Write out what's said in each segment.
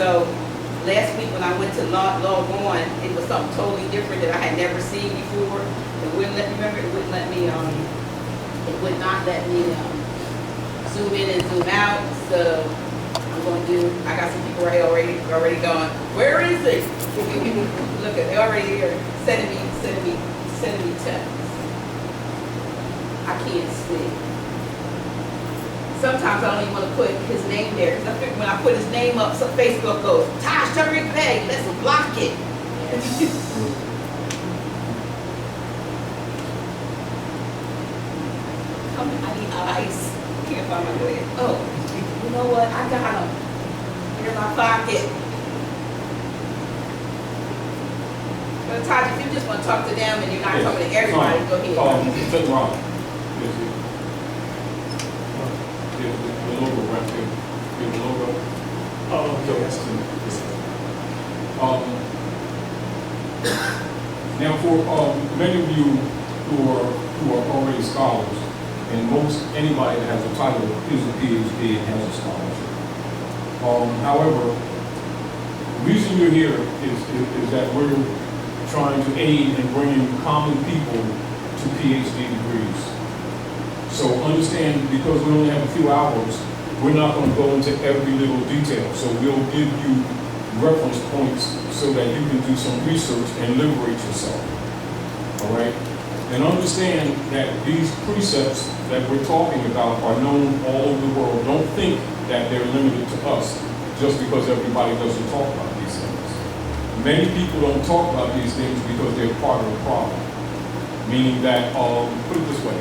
So last week when I went to log on, it was something totally different that I had never seen before. It wouldn't let me, remember, it wouldn't let me, it would not let me zoom in and zoom out. So I'm going to do, I got some people right already going, where is it? Look at, they're already here, sending me texts. I can't see. Sometimes I don't even want to put his name there, because I figure when I put his name up, so Facebook goes, Taj Tarik Bey, let's block it. I need ice. Can't find my way. Oh, you know what? I got them. They're in my pocket. But Taj, if you just want to talk to them and you're not talking to everybody, go ahead. Take Ron. The logo right there. The logo. Oh, okay. Now, for many of you who are already scholars, and most anybody that has a title is a PhD and has a scholarship. However, the reason you're here is that we're trying to aid in bringing common people to PhD degrees. So understand, because we only have a few hours, we're not going to go into every little detail. So we'll give you reference points so that you can do some research and liberate yourself. All right? And understand that these precepts that we're talking about are known all over the world. Don't think that they're limited to us just because everybody doesn't talk about these things. Many people don't talk about these things because they're part of the problem. Meaning that, put it this way.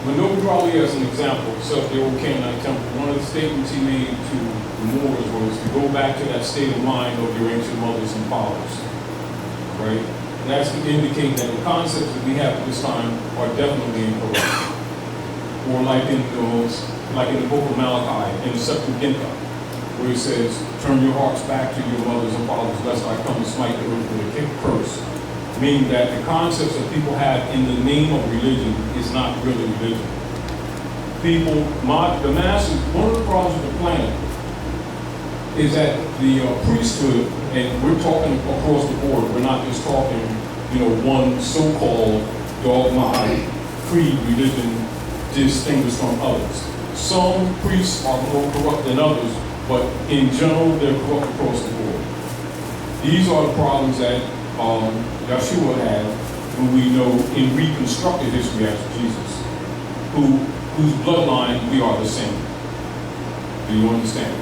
Manobu Ali, as an example, self-the-old Canaanite temple, one of the statements he made to the Moors was to go back to that state of mind of your ancient mothers and fathers, right? And that's to indicate that the concepts that we have at this time are definitely incorrect. Or like in the book of Malachi, in the Septuaginta, where it says, turn your hearts back to your mothers and fathers, lest I come and smite the earth with a curse. Meaning that the concepts that people have in the name of religion is not really religion. The masses, one of the problems with the planet is that the priesthood, and we're talking across the board, we're not just talking, one so-called dogmatic creed religion distinguished from others. Some priests are more corrupt than others, but in general, they're corrupt across the board. These are the problems that Yeshua had, who we know in reconstructed history as Jesus, whose bloodline we are the same. Do you understand?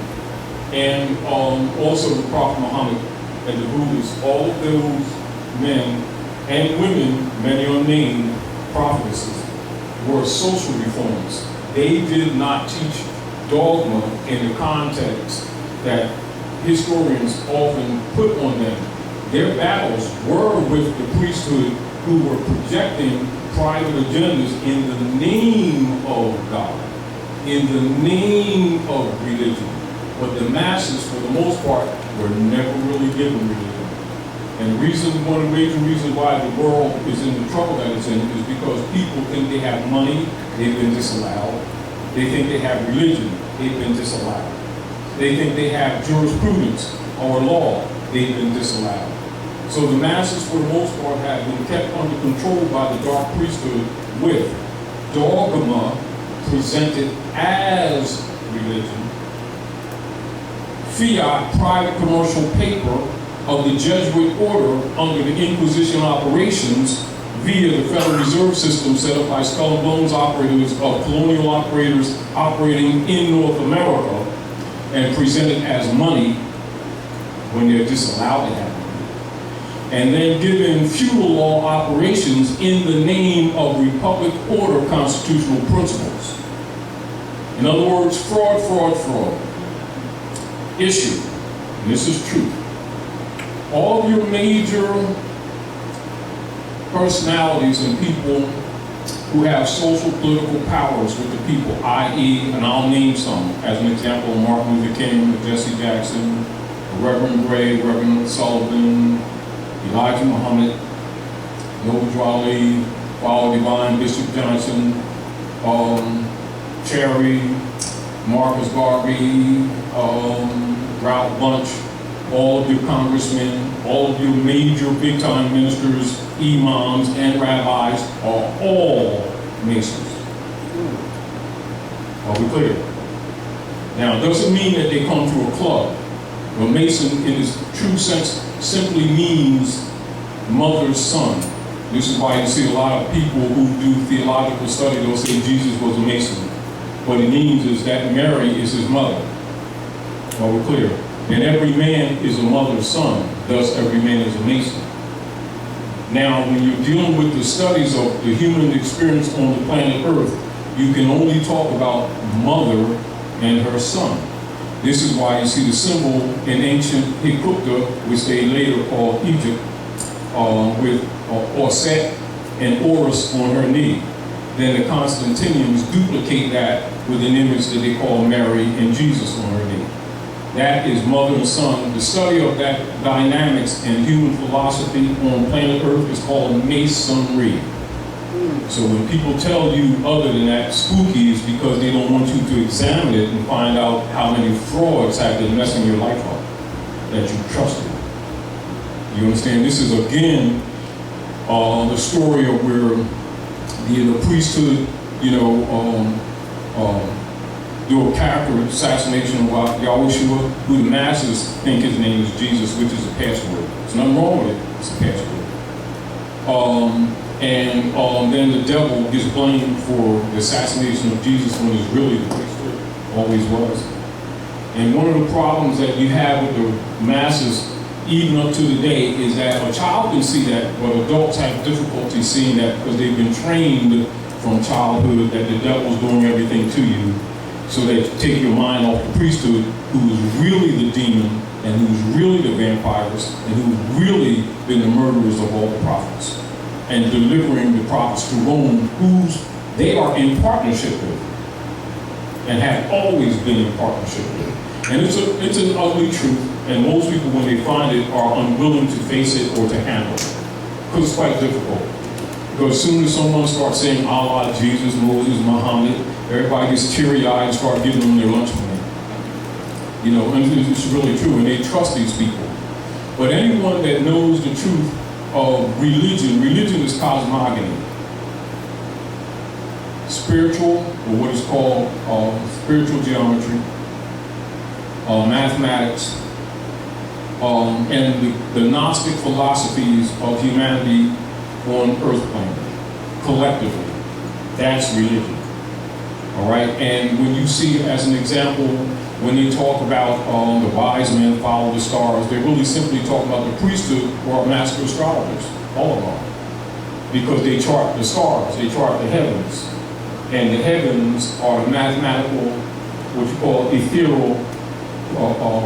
And also the Prophet Muhammad and the Buddhists, all of those men and women, many unnamed prophetesses, were social reformers. They did not teach dogma in the context that historians often put on them. Their battles were with the priesthood, who were projecting private agendas in the name of God, in the name of religion. But the masses, for the most part, were never really given religion. And one of the major reasons why the world is in the trouble that it's in is because people think they have money, they've been disallowed. They think they have religion, they've been disallowed. They think they have jurisprudence or law, they've been disallowed. So the masses, for the most part, have been kept under control by the dark priesthood with dogma presented as religion, fiat, private commercial paper of the Jesuit order under the Inquisition operations via the Federal Reserve System set up by Skull and Bones operators of colonial operators operating in North America and presented as money when they're disallowed to have money. And then given feudal law operations in the name of republic order constitutional principles. In other words, fraud, fraud, fraud. Issue, and this is true, all of your major personalities and people who have social political powers with the people, i.e., and I'll name some, as an example, Martin Luther King, Jesse Jackson, Reverend Gray, Reverend Sullivan, Elijah Muhammad, Noble Ali, Father Divine, Bishop Johnson, Cherry, Marcus Garvey, Ralph Bunche, all of your congressmen, all of your major big-time ministers, imams, and rabbis are all Masons. Are we clear? Now, it doesn't mean that they come to a club. But Mason, in its true sense, simply means mother's son. This is why you see a lot of people who do theological study, they'll say Jesus was a Mason. What it means is that Mary is his mother. Are we clear? And every man is a mother's son, thus every man is a Mason. Now, when you're dealing with the studies of the human experience on the planet Earth, you can only talk about mother and her son. This is why you see the symbol in ancient Hykupta, which they later called Egypt, with Orset and Horus on her knee. Then the Constantinians duplicate that with an image that they call Mary and Jesus on her knee. That is mother and son. The study of that dynamics in human philosophy on planet Earth is called Masonry. So when people tell you other than that spooky, is because they don't want you to examine it and find out how many frauds have been messing your life up that you trusted. You understand? This is again the story of where the priesthood, do a character assassination of Yahushua, who the masses think his name is Jesus, which is a password. There's nothing wrong with it. It's a password. Then the devil gets blamed for the assassination of Jesus when he's really the priesthood, always was. And one of the problems that you have with the masses, even up to the day, is that a child can see that, but adults have difficulty seeing that because they've been trained from childhood that the devil's doing everything to you, so that you take your mind off the priesthood, who is really the demon, and who's really the vampires, and who's really been the murderers of all the prophets, and delivering the prophets to Rome, whose they are in partnership with, and have always been in partnership with. And it's an ugly truth, and most people, when they find it, are unwilling to face it or to handle it, because it's quite difficult. Because as soon as someone starts saying Allah, Jesus, Moses, Muhammad, everybody gets teary-eyed and start giving them their lunch money. And it's really true, and they trust these people. But anyone that knows the truth of religion is cosmogony. Spiritual, or what is called spiritual geometry, mathematics, and the Gnostic philosophies of humanity on earth plane, collectively. That's religion. All right? And when you see, as an example, when they talk about the wise men follow the stars, they're really simply talking about the priesthood who are master astrologers, all of them. Because they chart the stars, they chart the heavens. And the heavens are the mathematical, what you call ethereal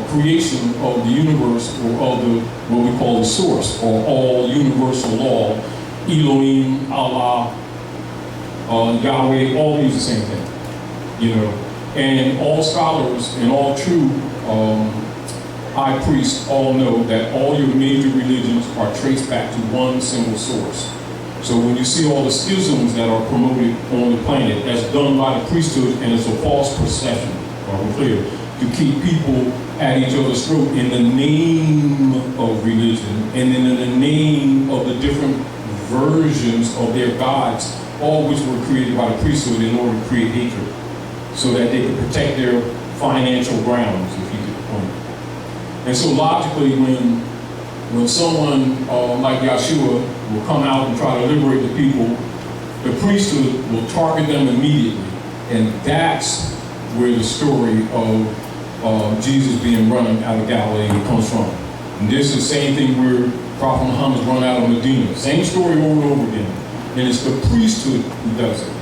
creation of the universe, or of what we call the source, or all universal law. Elohim, Allah, Yahweh, all these the same thing, And all scholars and all true high priests all know that all your major religions are traced back to one single source. So when you see all the schisms that are promoted on the planet, that's done by the priesthood, and it's a false procession, are we clear? To keep people at each other's throat in the name of religion, and then in the name of the different versions of their gods, all which were created by the priesthood in order to create hatred, so that they could protect their financial grounds, if you get the point. And so logically, when someone like Yeshua will come out and try to liberate the people, the priesthood will target them immediately. And that's where the story of Jesus being run out of Galilee comes from. And this is the same thing where Prophet Muhammad's run out of Medina. Same story over and over again. And it's the priesthood who does it.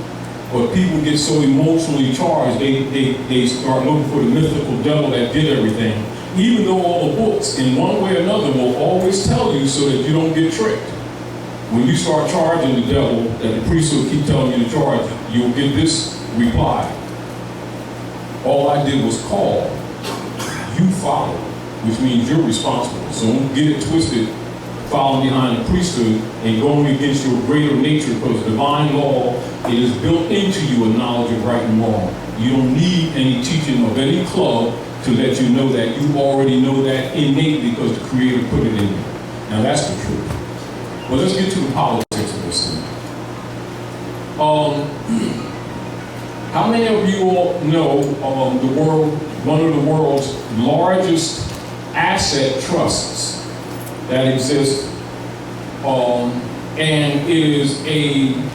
But people get so emotionally charged, they start looking for the mythical devil that did everything. Even though all the books, in one way or another, will always tell you so that you don't get tricked. When you start charging the devil, that the priesthood keep telling you to charge, you'll get this reply. All I did was call. You follow, which means you're responsible. So don't get it twisted, following behind the priesthood and going against your greater nature, because divine law, it is built into you a knowledge of right and wrong. You don't need any teaching of any club to let you know that. You already know that innately because the Creator put it in you. Now that's the truth. Well, let's get to the politics of this thing. How many of you all know one of the world's largest asset trusts that exist, and is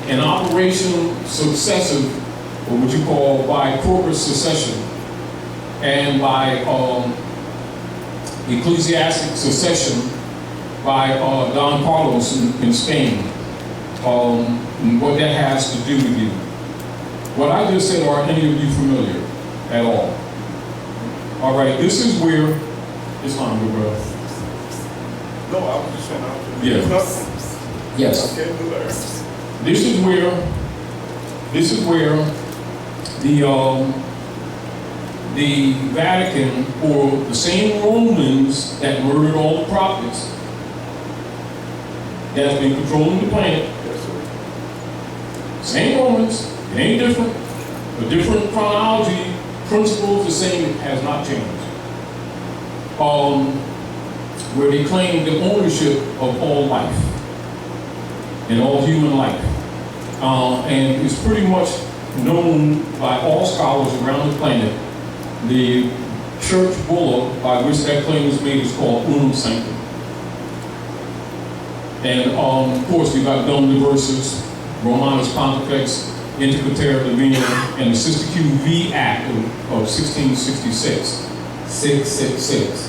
an operation successive, or what you call by corporate succession, and by ecclesiastic succession by Don Carlos in Spain, and what that has to do with you. What I just said, are any of you familiar at all? All right, this is where, it's fine, good brother. No, I was just saying, Yeah. Yes. I can't do that. This is where the Vatican, or the same Romans that murdered all the prophets, that's been controlling the planet. Yes, sir. Same Romans, it ain't different. A different chronology, principles the same, it has not changed. Where they claim the ownership of all life and all human life. And it's pretty much known by all scholars around the planet. The church bulla by which that claim is made is called Unum Sanctum. And of course, we've got Dom Diversus, Romanus Pontifex, Interpreter Divinum, and the Sister QV Act of 1666. 666.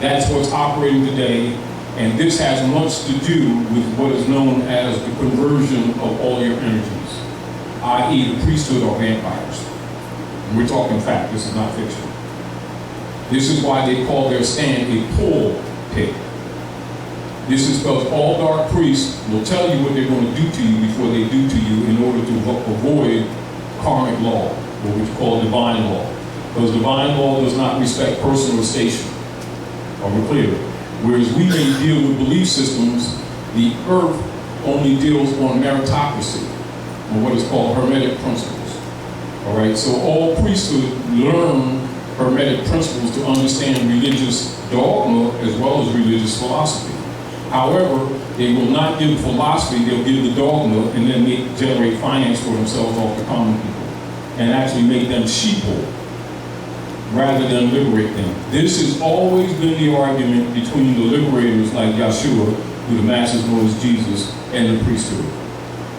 That's what's operating today, and this has much to do with what is known as the conversion of all your energies, i.e. the priesthood or vampires. And we're talking fact, this is not fiction. This is why they call their stand a pulpit. This is because all dark priests will tell you what they're going to do to you before they do to you in order to avoid karmic law, or what we call divine law. Because divine law does not respect person or station. Are we clear? Whereas we may deal with belief systems, the earth only deals on meritocracy, or what is called hermetic principles. All right, so all priesthood learn hermetic principles to understand religious dogma as well as religious philosophy. However, they will not give philosophy, they'll give the dogma and then generate finance for themselves off the common people and actually make them sheeple rather than liberate them. This has always been the argument between the liberators like Yeshua, who the masses know as Jesus, and the priesthood.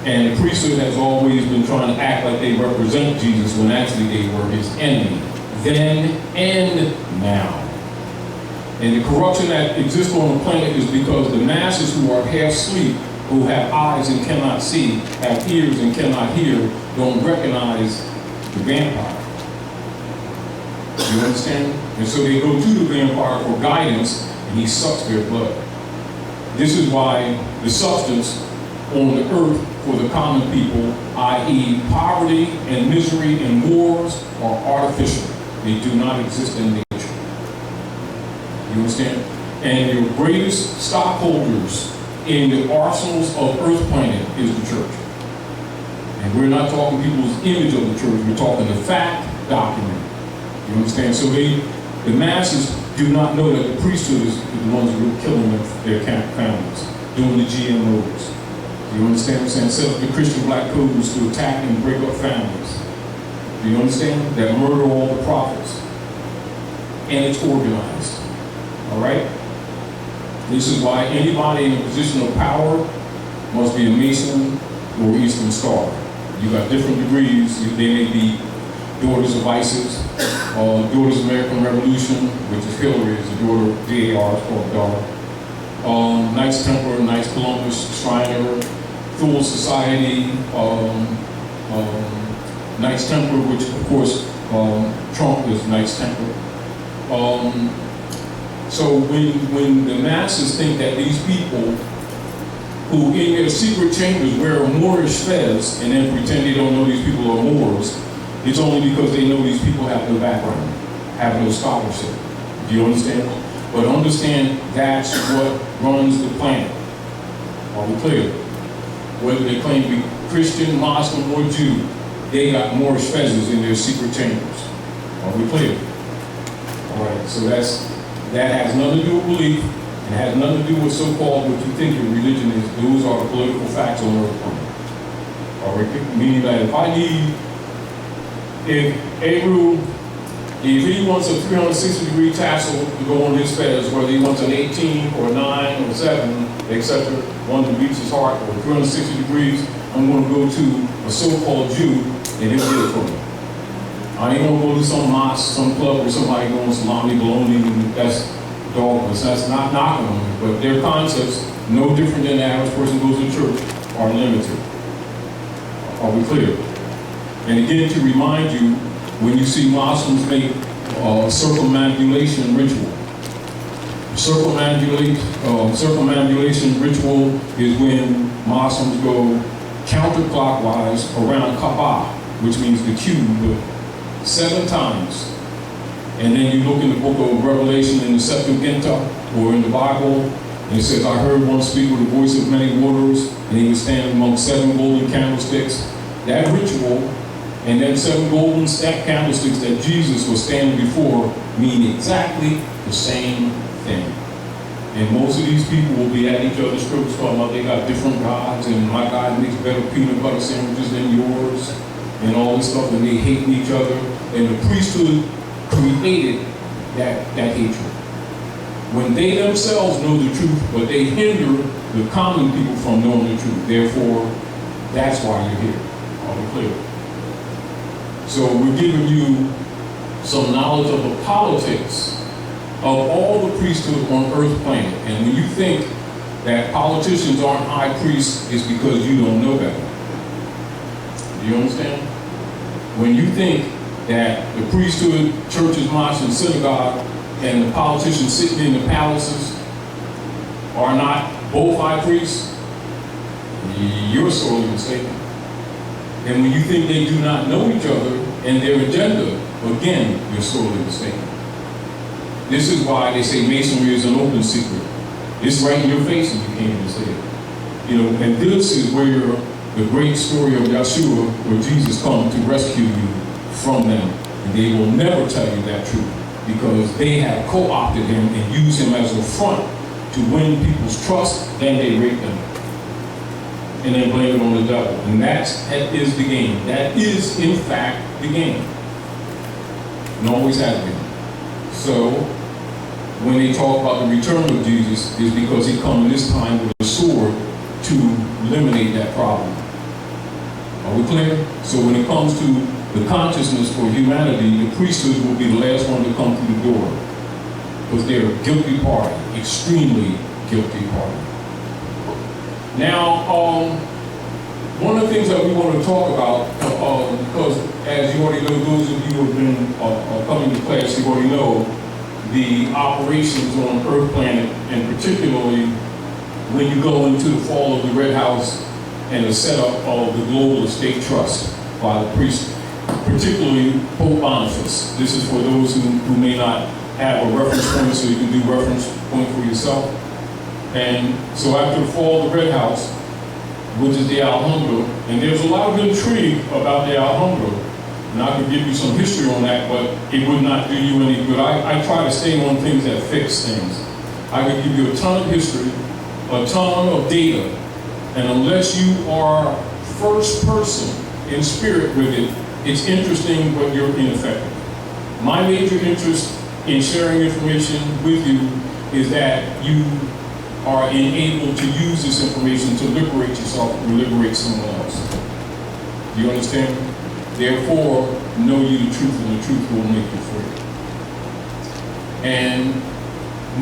And the priesthood has always been trying to act like they represent Jesus when actually they were his enemy, then and now. And the corruption that exists on the planet is because the masses who are half asleep, who have eyes and cannot see, have ears and cannot hear, don't recognize the vampire. You understand? And so they go to the vampire for guidance, and he sucks their blood. This is why the substance on the earth for the common people, i.e. poverty and misery and wars, are artificial. They do not exist in nature. You understand? And your greatest stockholders in the arsenals of Earth planet is the church. And we're not talking people's image of the church, we're talking the fact document. You understand? So the masses do not know that the priesthood is the ones who are killing their families, doing the GMOs. You understand what I'm saying? Set up the Christian black codes to attack and break up families. Do you understand? That murder all the prophets. And it's organized. All right? This is why anybody in a position of power must be a Mason or Eastern Star. You got different degrees. They may be daughters of ISIS, daughters of American Revolution, which is Hillary, is the daughter of DAR, it's called daughter. Knights Templar, Knights Columbus, Shriner, Thule Society, Knights Templar, which of course Trump is Knights Templar. So when the masses think that these people who in their secret chambers wear a Moorish fez and then pretend they don't know these people are Moors, it's only because they know these people have no background, have no scholarship. Do you understand? But understand that's what runs the planet. Are we clear? Whether they claim to be Christian, Muslim, or Jew, they got Moorish feathers in their secret chambers. Are we clear? All right, so that has nothing to do with belief, and has nothing to do with so-called what you think your religion is. Those are the political facts on earth. All right, meaning that if he wants a 360-degree tassel to go on his feathers, whether he wants an 18 or 9 or 7, etc., one that beats his heart, or 360 degrees, I'm going to go to a so-called Jew and he'll get it for me. I ain't going to go to some mosque, some club where somebody going salami, bologna, and that's dogmas. That's not knocking them, but their concepts, no different than the average person goes to church, are limited. Are we clear? And again, to remind you, when you see Muslims make a circumambulation ritual, circumambulation ritual is when Muslims go counterclockwise around Kaaba, which means the cube, 7 times. And then you look in the book of Revelation in the Septuaginta or in the Bible, and it says, I heard one speak with the voice of many waters, and he was standing among 7 golden candlesticks. That ritual and then 7 golden candlesticks that Jesus was standing before mean exactly the same thing. And most of these people will be at each other's throats talking about they got different gods, and my God makes better peanut butter sandwiches than yours, and all this stuff, and they hate each other. And the priesthood created that hatred. When they themselves know the truth, but they hinder the common people from knowing the truth. Therefore, that's why you're here. Are we clear? So we're giving you some knowledge of the politics of all the priesthood on earth planet. And when you think that politicians aren't high priests, it's because you don't know better. Do you understand? When you think that the priesthood, churches, mosques, and synagogue, and the politicians sitting in the palaces are not both high priests, you're sorely mistaken. And when you think they do not know each other and their agenda, again, you're sorely mistaken. This is why they say masonry is an open secret. It's right in your face and you can't even say it. You know, and this is where the great story of Yeshua, where Jesus comes to rescue you from them. And they will never tell you that truth because they have co-opted him and used him as a front to win people's trust, then they rape them. And then blame it on the devil. And that is the game. That is, in fact, the game. And always has been. So, when they talk about the return of Jesus, is because he comes this time with a sword to eliminate that problem. Are we clear? So when it comes to the consciousness for humanity, the priesthood will be the last one to come through the door. Because they're a guilty party, extremely guilty party. Now, one of the things that we want to talk about, because as you already know, those of you who have been coming to class, you already know the operations on Earth planet, and particularly when you go into the fall of the Red House and the setup of the Global Estate Trust by the priest, particularly Pope Boniface. This is for those who may not have a reference point, so you can do reference point for yourself. And so after the fall of the Red House, which is the Alhambra, and there's a lot of intrigue about the Alhambra, and I could give you some history on that, but it would not do you any good. I try to stay on things that fix things. I could give you a ton of history, a ton of data, and unless you are first person in spirit with it, it's interesting, but you're ineffective. My major interest in sharing information with you is that you are enabled to use this information to liberate yourself or liberate someone else. Do you understand? Therefore, know you the truth, and the truth will make you free. And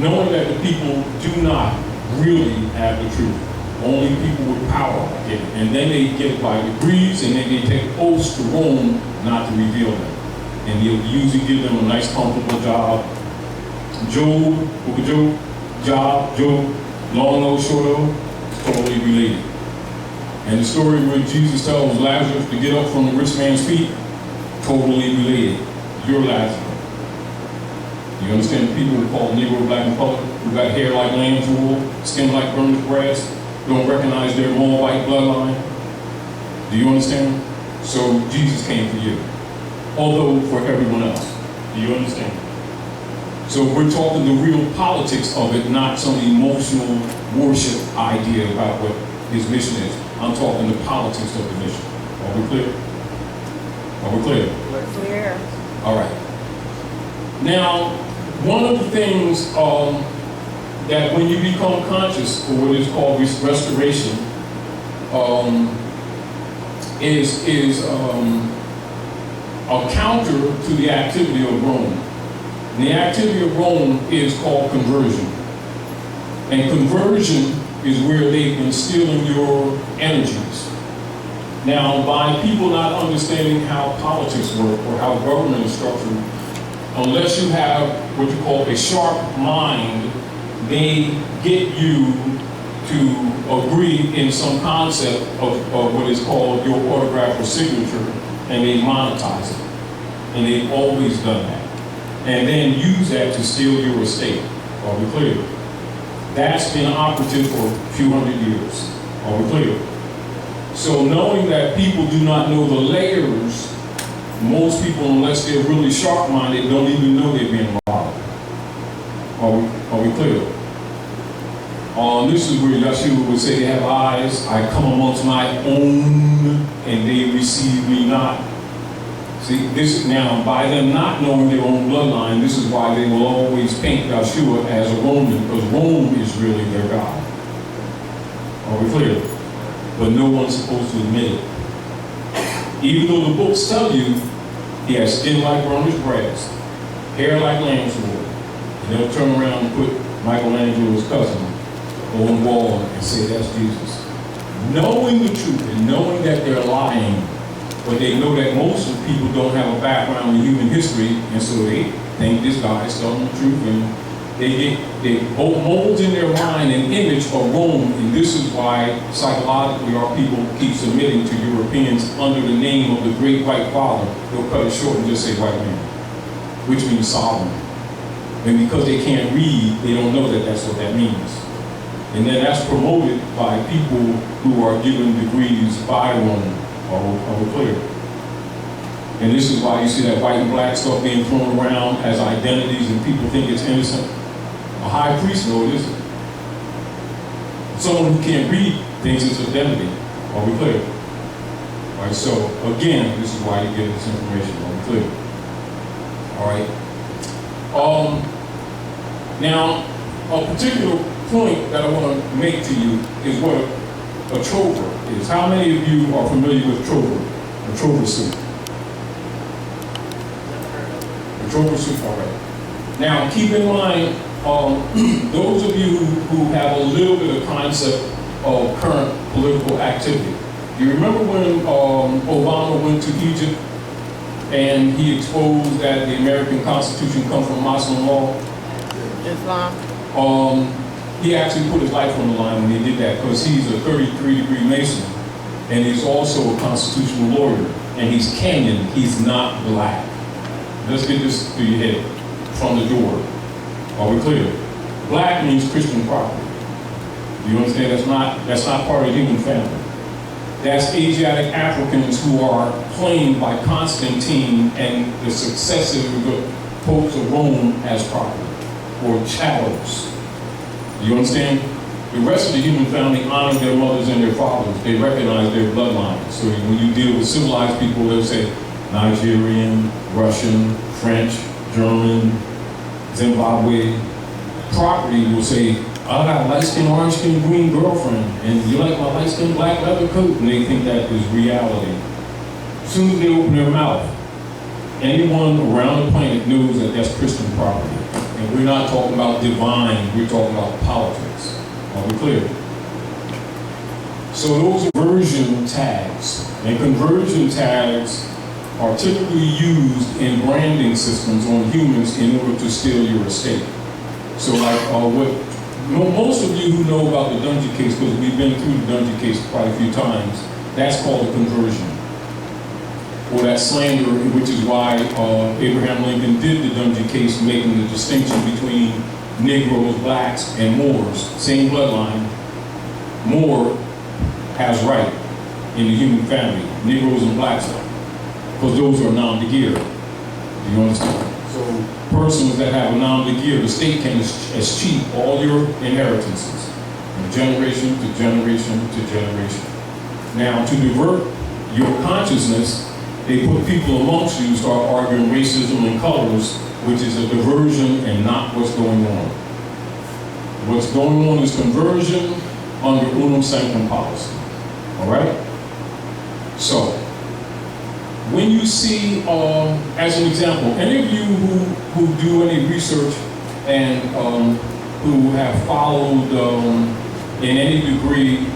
knowing that the people do not really have the truth, only people with power get it. And then they get it by degrees, and then they take oaths to Rome not to reveal them. And he'll usually give them a nice, comfortable job. Book of Job, long O, short O, it's totally related. And the story where Jesus tells Lazarus to get up from the rich man's feet, totally related. You're Lazarus. You understand the people who call Negro, black, and colored, who got hair like lamb's wool, skin like burnished brass, don't recognize their Moabite bloodline? Do you understand? So Jesus came for you, although for everyone else. Do you understand? So we're talking the real politics of it, not some emotional worship idea about what his mission is. I'm talking the politics of the mission. Are we clear? Are we clear? Clear. All right. Now, one of the things that when you become conscious, or what is called restoration, is a counter to the activity of Rome. And the activity of Rome is called conversion. And conversion is where they've been stealing your energies. Now, by people not understanding how politics work or how government is structured, unless you have what you call a sharp mind, they get you to agree in some concept of what is called your autograph or signature, and they monetize it. And they've always done that. And then use that to steal your estate. Are we clear? That's been operative for a few hundred years. Are we clear? So knowing that people do not know the layers, most people, unless they're really sharp-minded, don't even know they're being robbed. Are we clear? This is where Yeshua would say they have eyes. I come amongst my own, and they receive me not. See, this is now, by them not knowing their own bloodline, this is why they will always paint Yeshua as a Roman, because Rome is really their God. Are we clear? But no one's supposed to admit it. Even though the books tell you he has skin like burnished brass, hair like lamb's wool, and they'll turn around and put Michelangelo's cousin on the wall and say that's Jesus. Knowing the truth and knowing that they're lying, but they know that most of the people don't have a background in human history, and so they think this guy is telling the truth, and they mold in their mind an image of Rome, and this is why psychologically our people keep submitting to Europeans under the name of the great white father. They'll cut it short and just say white man, which means sovereign. And because they can't read, they don't know that that's what that means. And then that's promoted by people who are given degrees by Rome. Are we clear? And this is why you see that white and black stuff being thrown around as identities and people think it's innocent. A high priest knows it isn't. Someone who can't read thinks it's identity. Are we clear? All right, so again, this is why you get this information. Are we clear? All right. Now, a particular point that I want to make to you is what a trover is. How many of you are familiar with trover? A trover suit. A trover suit, all right. Now, keep in mind, those of you who have a little bit of concept of current political activity. Do you remember when Obama went to Egypt and he exposed that the American Constitution comes from Muslim law? Islam. He actually put his life on the line when he did that, because he's a 33-degree Mason, and he's also a constitutional lawyer, and he's Kenyan, he's not black. Let's get this through your head from the door. Are we clear? Black means Christian property. You understand? That's not part of the human family. That's Asiatic Africans who are claimed by Constantine and the successive popes of Rome as property, or chattel. You understand? The rest of the human family honor their mothers and their fathers. They recognize their bloodlines. So when you deal with civilized people, they'll say Nigerian, Russian, French, German, Zimbabwe. Property will say, I got a light-skinned, orange-skinned, green girlfriend, and you like my light-skinned black leather coat, and they think that is reality. As soon as they open their mouth, anyone around the planet knows that that's Christian property. And we're not talking about divine, we're talking about politics. Are we clear? So those are conversion tags. And conversion tags are typically used in branding systems on humans in order to steal your estate. So like most of you who know about the Dungy case, because we've been through the Dungy case quite a few times, that's called a conversion. Or that slander, which is why Abraham Lincoln did the Dungy case, making the distinction between Negroes, blacks, and Moors. Same bloodline. Moor has right. in the human family, Negroes and blacks, because those are nom de guerre. Do you understand? So persons that have a nom de guerre, the state can escheat all your inheritances from generation to generation to generation. Now, to divert your consciousness, they put people amongst you, start arguing racism and colors, which is a diversion and not what's going on. What's going on is conversion under unum sanctum policy. All right? So, when you see, as an example, any of you who do any research and who have followed in any degree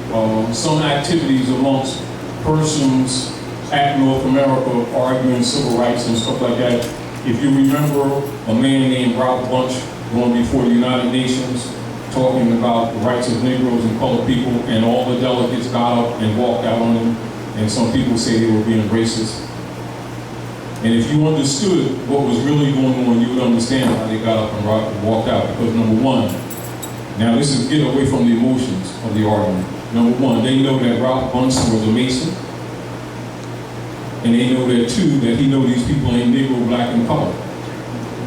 some activities amongst persons at North America arguing civil rights and stuff like that, if you remember a man named Ralph Bunche going before the United Nations talking about the rights of Negroes and colored people, and all the delegates got up and walked out on him, and some people say they were being racist. And if you understood what was really going on, you would understand why they got up and walked out. Because number one, now this is get away from the emotions of the argument. Number one, they know that Ralph Bunche was a Mason. And they know that too, that he know these people ain't Negro, black, and colored.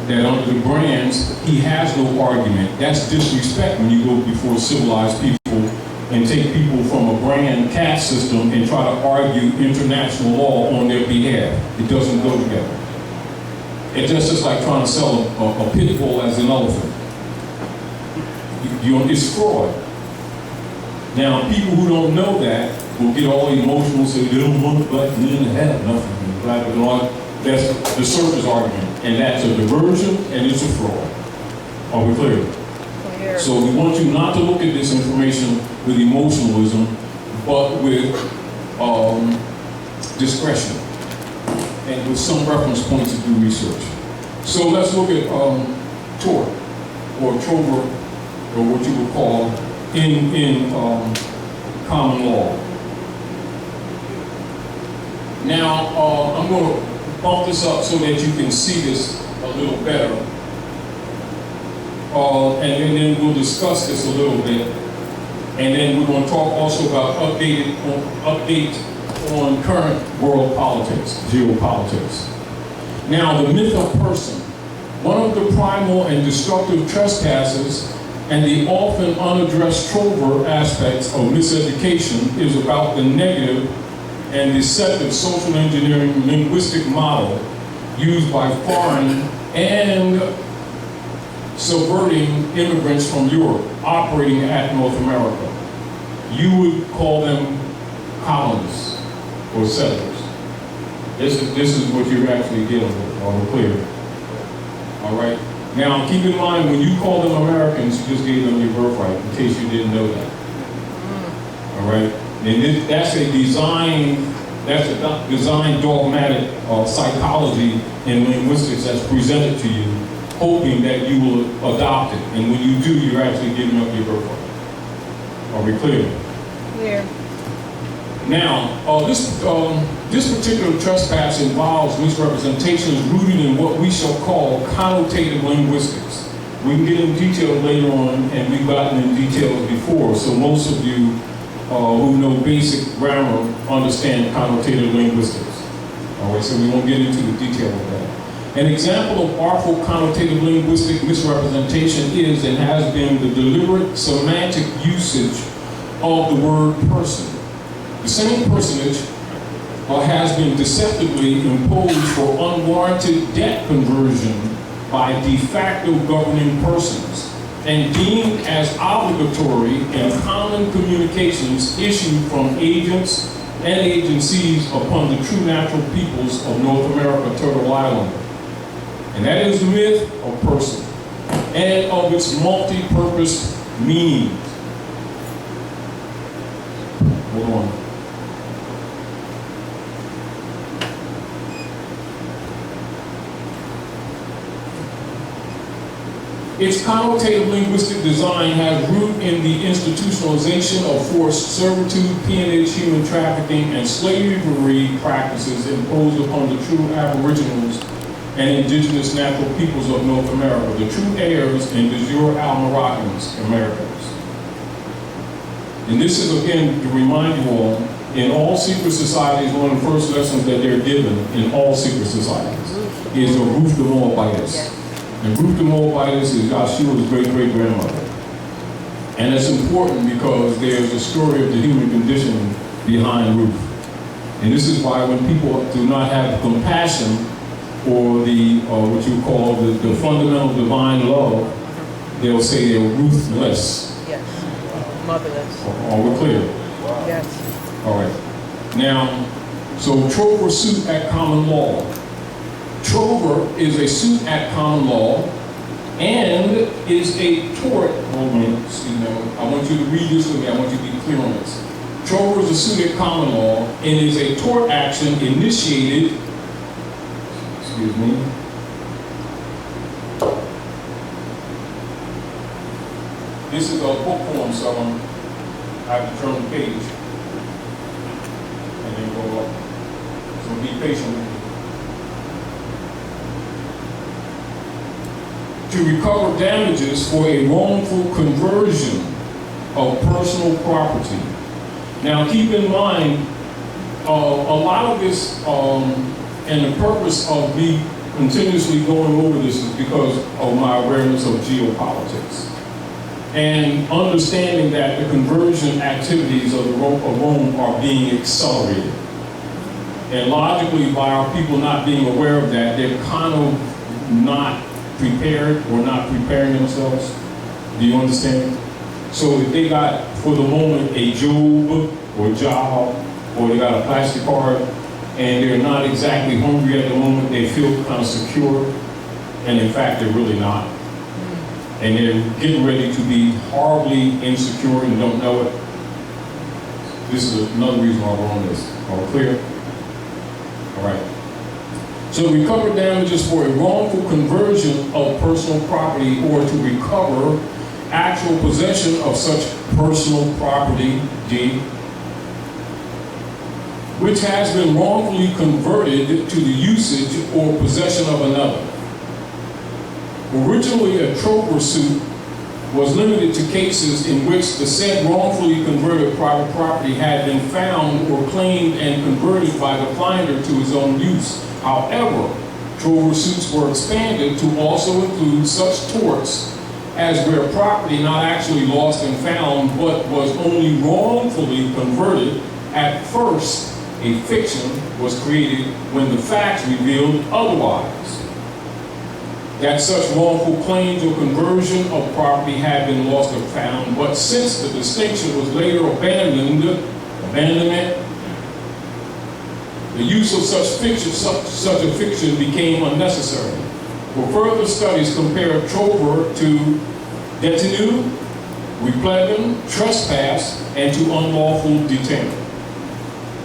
That under the brands, he has no argument. That's disrespect when you go before civilized people and take people from a brand caste system and try to argue international law on their behalf. It doesn't go together. It's just like trying to sell a pit bull as an elephant. It's fraud. Now, people who don't know that will get all emotional, say they don't want black men to have nothing. Black and all. That's the surface argument. And that's a diversion and it's a fraud. Are we clear? Clear. So we want you not to look at this information with emotionalism, but with discretion and with some reference points to do research. So let's look at Tort or Trover, or what you would call in common law. Now I'm going to bump this up so that you can see this a little better. And then we'll discuss this a little bit. And then we're going to talk also about update on current world politics, geopolitics. Now, the myth of person. One of the primal and destructive trespasses and the often unaddressed Trover aspects of miseducation is about the negative and deceptive social engineering linguistic model used by foreign and subverting immigrants from Europe operating at North America. You would call them colonists or settlers. This is what you're actually dealing with. Are we clear? All right. Now keep in mind, when you call them Americans, you just gave them your birthright, in case you didn't know that. All right. And that's a design dogmatic psychology in linguistics that's presented to you, hoping that you will adopt it. And when you do, you're actually giving up your birthright. Are we clear? Clear. Now, this particular trespass involves misrepresentations rooted in what we shall call connotative linguistics. We can get in detail later on, and we've gotten in details before, so most of you who know basic grammar understand connotative linguistics. All right, so we won't get into the detail of that. An example of artful connotative linguistic misrepresentation is and has been the deliberate semantic usage of the word person. The same personage has been deceptively imposed for unwarranted debt conversion by de facto governing persons and deemed as obligatory in common communications issued from agents and agencies upon the true natural peoples of North America, Turtle Island. And that is the myth of person and of its multi-purpose meanings. Hold on. Its connotative linguistic design has root in the institutionalization of forced servitude, peonage, human trafficking, and slavery practices imposed upon the true aboriginals and indigenous natural peoples of North America, the true heirs and de jure al-Moroccans, Americans. And this is, again, to remind you all, in all secret societies, one of the first lessons that they're given in all secret societies is the Ruth the Moabitess. Yes. And Ruth the Moabitess is Joshua's great-great-grandmother. And it's important because there's a story of the human condition behind Ruth. And this is why when people do not have compassion for the, what you call the fundamental divine love, they'll say they're ruthless. Yes. Motherless. Are we clear? Yes. All right. Now, so Trover suit at common law. Trover is a suit at common law and is a tort. Hold on, excuse me. I want you to read this with me. I want you to be clear on this. Trover is a suit at common law and is a tort action initiated, excuse me, this is a book form, so I have to turn the page and then go up. So be patient with me. To recover damages for a wrongful conversion of personal property. Now keep in mind, a lot of this, and the purpose of me continuously going over this is because of my awareness of geopolitics. And understanding that the conversion activities of Rome are being accelerated. And logically, by our people not being aware of that, they're kind of not prepared or not preparing themselves. Do you understand? So if they got, for the moment, a job or job, or they got a plastic card, and they're not exactly hungry at the moment, they feel kind of secure, and in fact, they're really not. And they're getting ready to be horribly insecure and don't know it. This is another reason why we're on this. Are we clear? All right. So recover damages for a wrongful conversion of personal property or to recover actual possession of such personal property, D, which has been wrongfully converted to the usage or possession of another. Originally, a Trover suit was limited to cases in which the said wrongfully converted private property had been found or claimed and converted by the finder to his own use. However, Trover suits were expanded to also include such torts as where property not actually lost and found, but was only wrongfully converted. At first, a fiction was created when the facts revealed otherwise. That such wrongful claims or conversion of property had been lost or found, but since the distinction was later abandonment, the use of such a fiction became unnecessary. For further studies, compare Trover to detenue, replevin, trespass, and to unlawful detainment.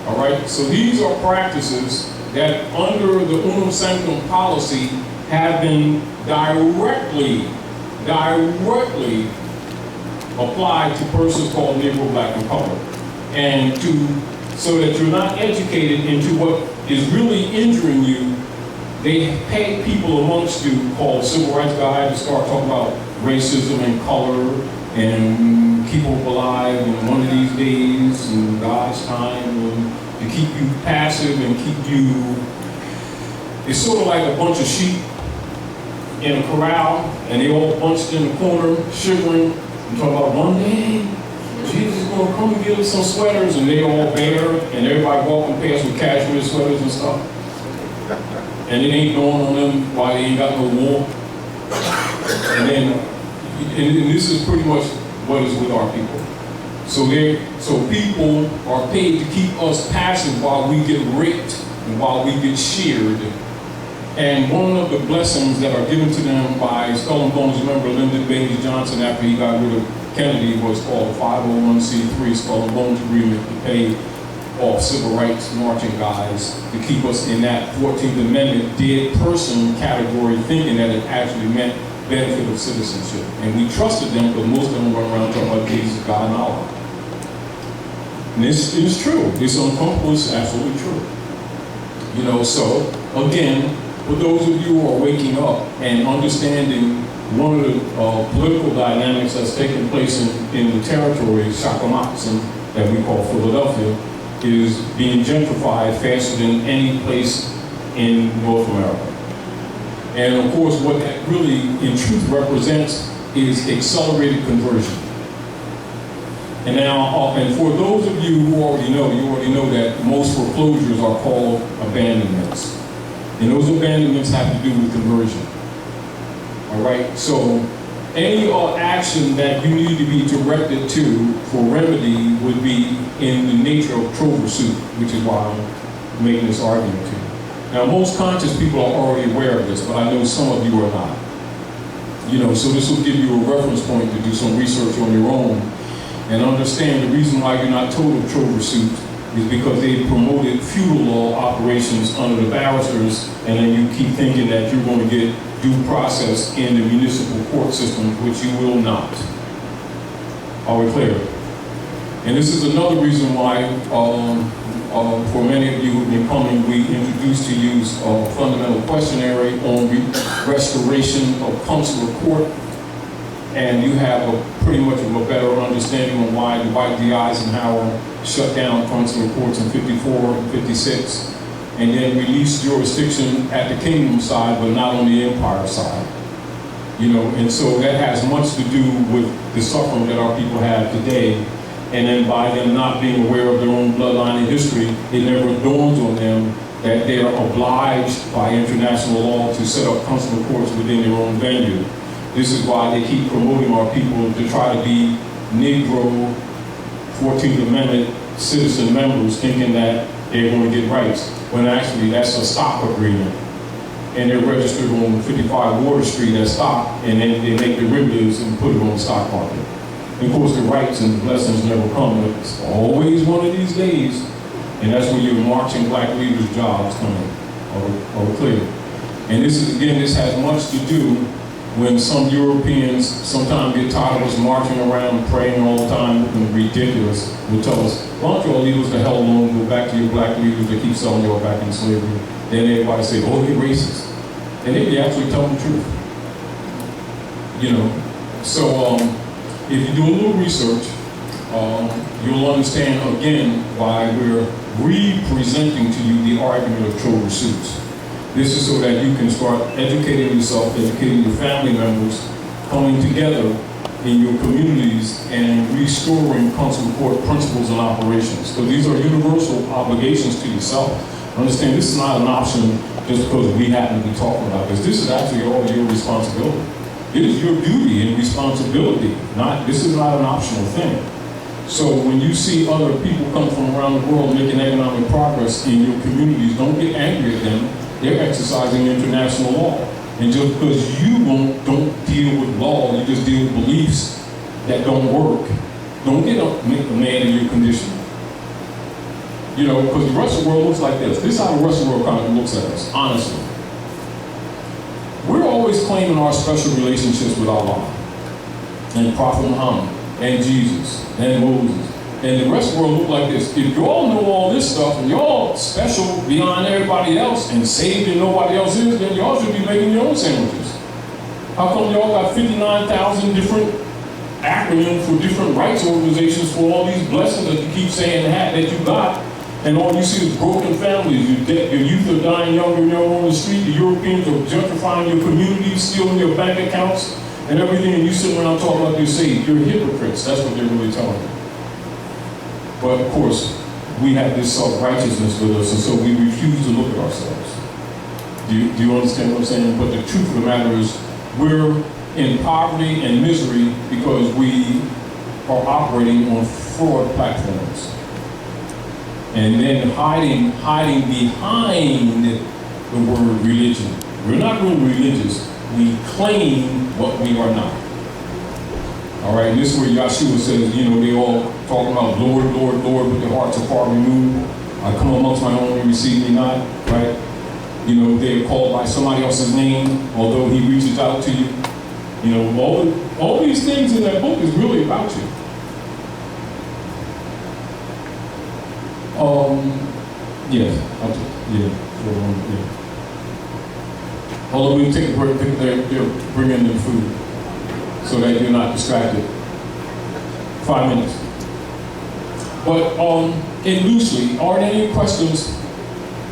All right, so these are practices that under the unum sanctum policy have been directly applied to persons called Negro, Black, and Colored. And so that you're not educated into what is really injuring you, they pay people amongst you called civil rights guys to start talking about racism and color and keep people alive in one of these days in God's time, and to keep you passive and keep you, it's sort of like a bunch of sheep in a corral, and they all bunched in the corner, shivering, and talking about one day, Jesus is going to come and give us some sweaters, and they all bare, and everybody walking past with cashmere sweaters and stuff. And it ain't going on them why they ain't got no wool. And this is pretty much what is with our people. So people are paid to keep us passive while we get raped and while we get sheared. And one of the blessings that are given to them by Skull and Bones member Lyndon Baines Johnson after he got rid of Kennedy was called 501c3 Skull and Bones Agreement to pay off civil rights marching guys to keep us in that 14th Amendment dead person category, thinking that it actually meant benefit of citizenship. And we trusted them because most of them run around talking about Jesus, God, and Allah. And this is true. This uncomfortable is absolutely true. You know, so again, for those of you who are waking up and understanding one of the political dynamics that's taking place in the territory, Shakamatsu, that we call Philadelphia, is being gentrified faster than any place in North America. And of course, what that really in truth represents is accelerated conversion. And now, and for those of you who already know that most foreclosures are called abandonments. And those abandonments have to do with conversion. All right, so any action that you need to be directed to for remedy would be in the nature of trover suit, which is why I'm making this argument to you. Now, most conscious people are already aware of this, but I know some of you are not. So this will give you a reference point to do some research on your own and understand the reason why you're not told of trover suit is because they promoted feudal law operations under the barristers, and then you keep thinking that you're going to get due process in the municipal court system, which you will not. Are we clear? And this is another reason why, for many of you who've been coming, we introduced to you a fundamental questionnaire on restoration of consular court, and you have pretty much of a better understanding on why Dwight D. Eisenhower shut down consular courts in 54 and 56, and then released jurisdiction at the kingdom side, but not on the empire side. And so that has much to do with the suffering that our people have today. And then by them not being aware of their own bloodline and history, it never dawns on them that they are obliged by international law to set up consular courts within their own venue. This is why they keep promoting our people to try to be Negro 14th Amendment citizen members, thinking that they're going to get rights, when actually that's a stock agreement. And they're registered on 55 Water Street as stock, and then they make derivatives and put it on the stock market. And of course, the rights and blessings never come, but it's always one of these days, and that's when your marching black leaders' jobs come in, or clear. And this has much to do when some Europeans sometimes get tired of us marching around praying all the time, looking ridiculous, will tell us, why don't you all leave us the hell alone, go back to your black leaders that keep selling you all back in slavery. Then everybody say, oh, they're racist. And they actually tell the truth. So if you do a little research, you'll understand again why we're re-presenting to you the argument of trover suits. This is so that you can start educating yourself, educating your family members, coming together in your communities and restoring consular court principles and operations. Because these are universal obligations to yourself. Understand, this is not an option just because we happen to be talking about this. This is actually all your responsibility. It is your duty and responsibility. This is not an optional thing. So when you see other people come from around the world making economic progress in your communities, don't get angry at them. They're exercising international law. And just because you don't deal with law, you just deal with beliefs that don't work, don't get a man in your condition. Because the rest of the world looks like this. This is how the rest of the world kind of looks at us, honestly. We're always claiming our special relationships with Allah and Prophet Muhammad and Jesus and Moses. And the rest of the world look like this. If y'all know all this stuff and y'all special beyond everybody else and saved and nobody else is, then y'all should be making your own sandwiches. How come y'all got 59,000 different acronyms for different rights organizations for all these blessings that you keep saying that you got, and all you see is broken families, your youth are dying younger and younger on the street, the Europeans are gentrifying your communities, stealing your bank accounts and everything, and you sit around talking about your saved. You're hypocrites. That's what they're really telling you. But of course, we have this self-righteousness with us, and so we refuse to look at ourselves. Do you understand what I'm saying? But the truth of the matter is, we're in poverty and misery because we are operating on fraud platforms. And then hiding behind the word religion. We're not really religious. We claim what we are not. All right, and this is where Yahshua says, they all talk about Lord, Lord, Lord, but their hearts are far removed. I come amongst my own and receive me not, right? They're called by somebody else's name, although he reaches out to you. All these things in that book is really about you. Yes, yeah. Although we take a break, they're bringing in food so that you're not distracted. 5 minutes. But and loosely, are there any questions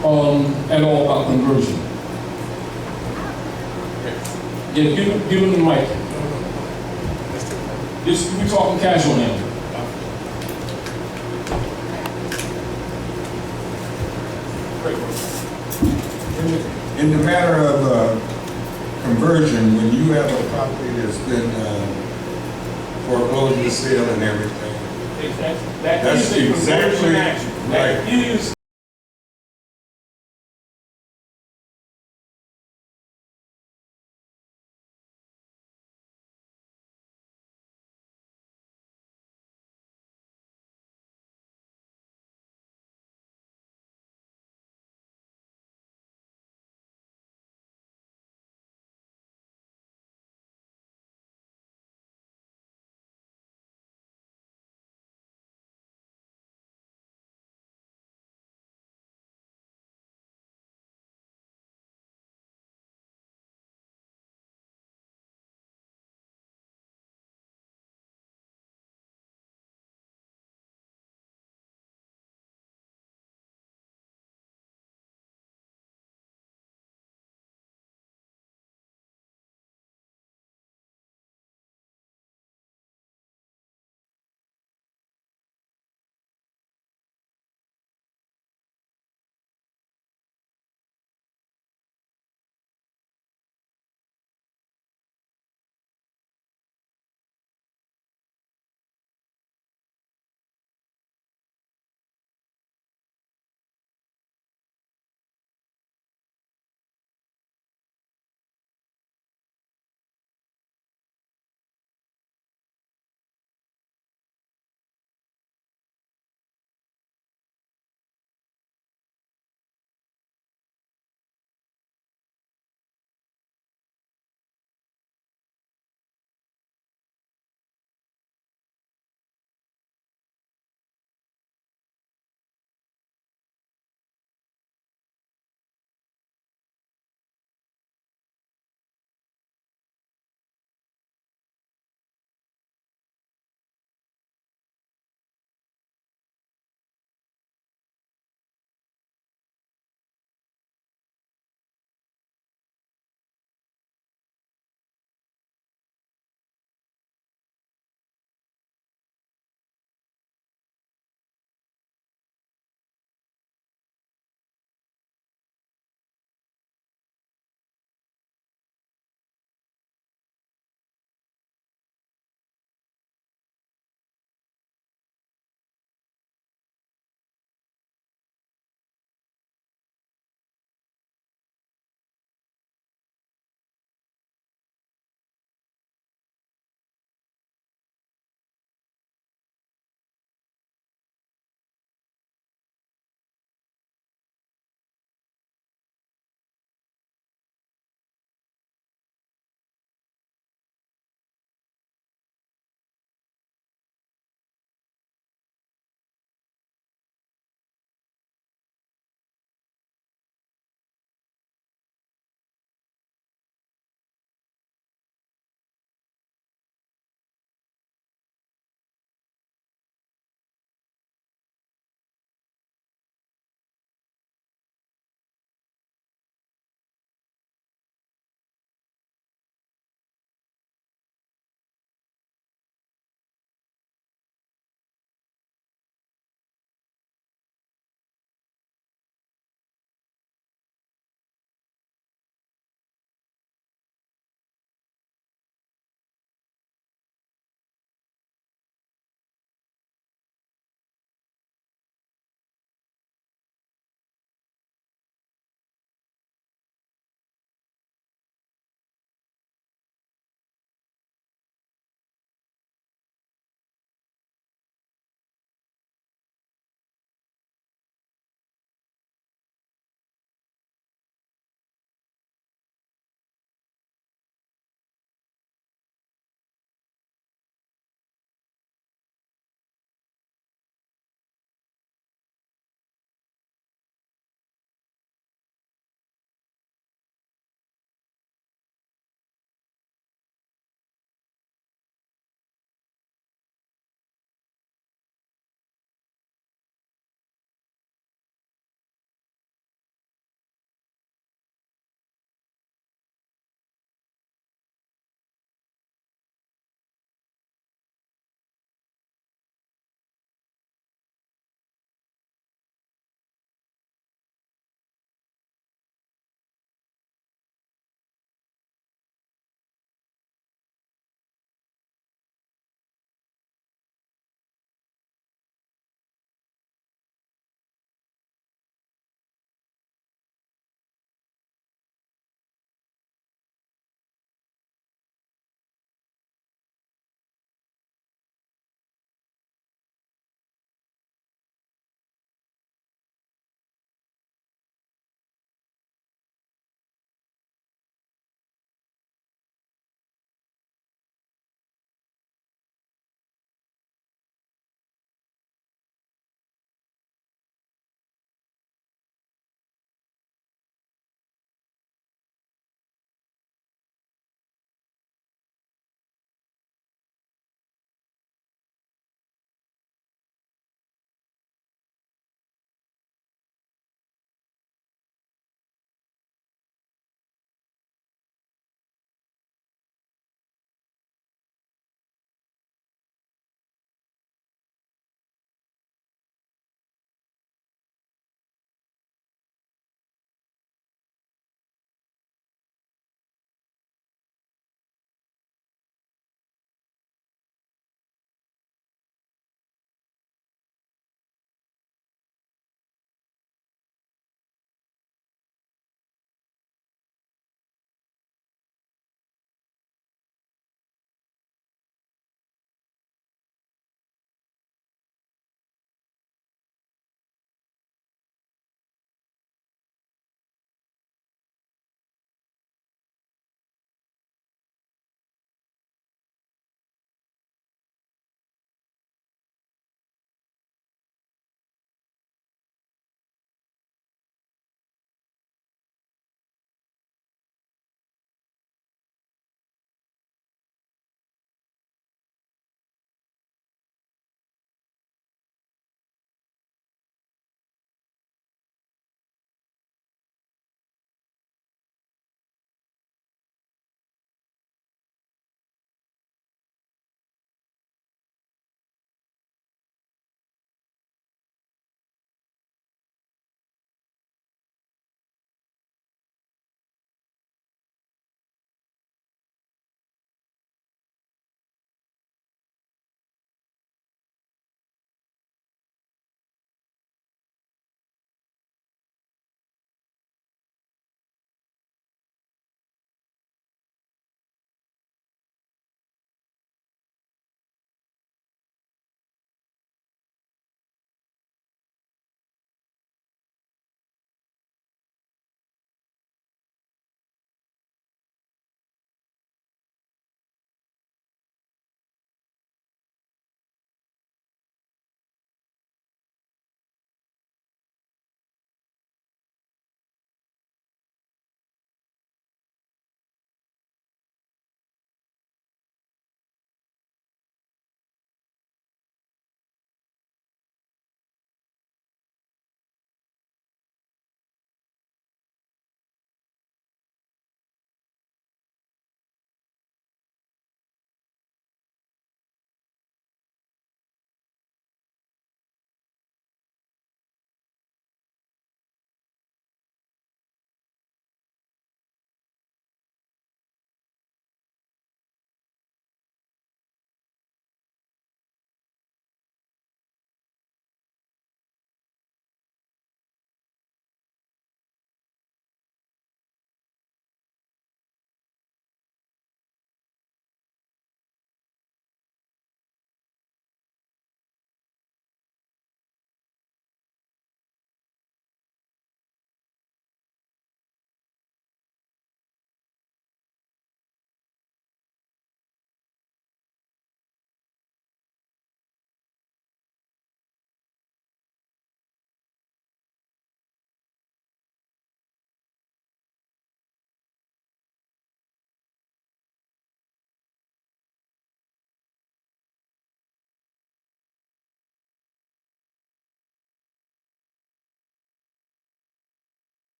at all about conversion? Yeah, give him the mic. We're talking casual now. In the matter of conversion, when you have a property that's been foreclosed to sale and everything, That That's is a conversion exactly action. right. That is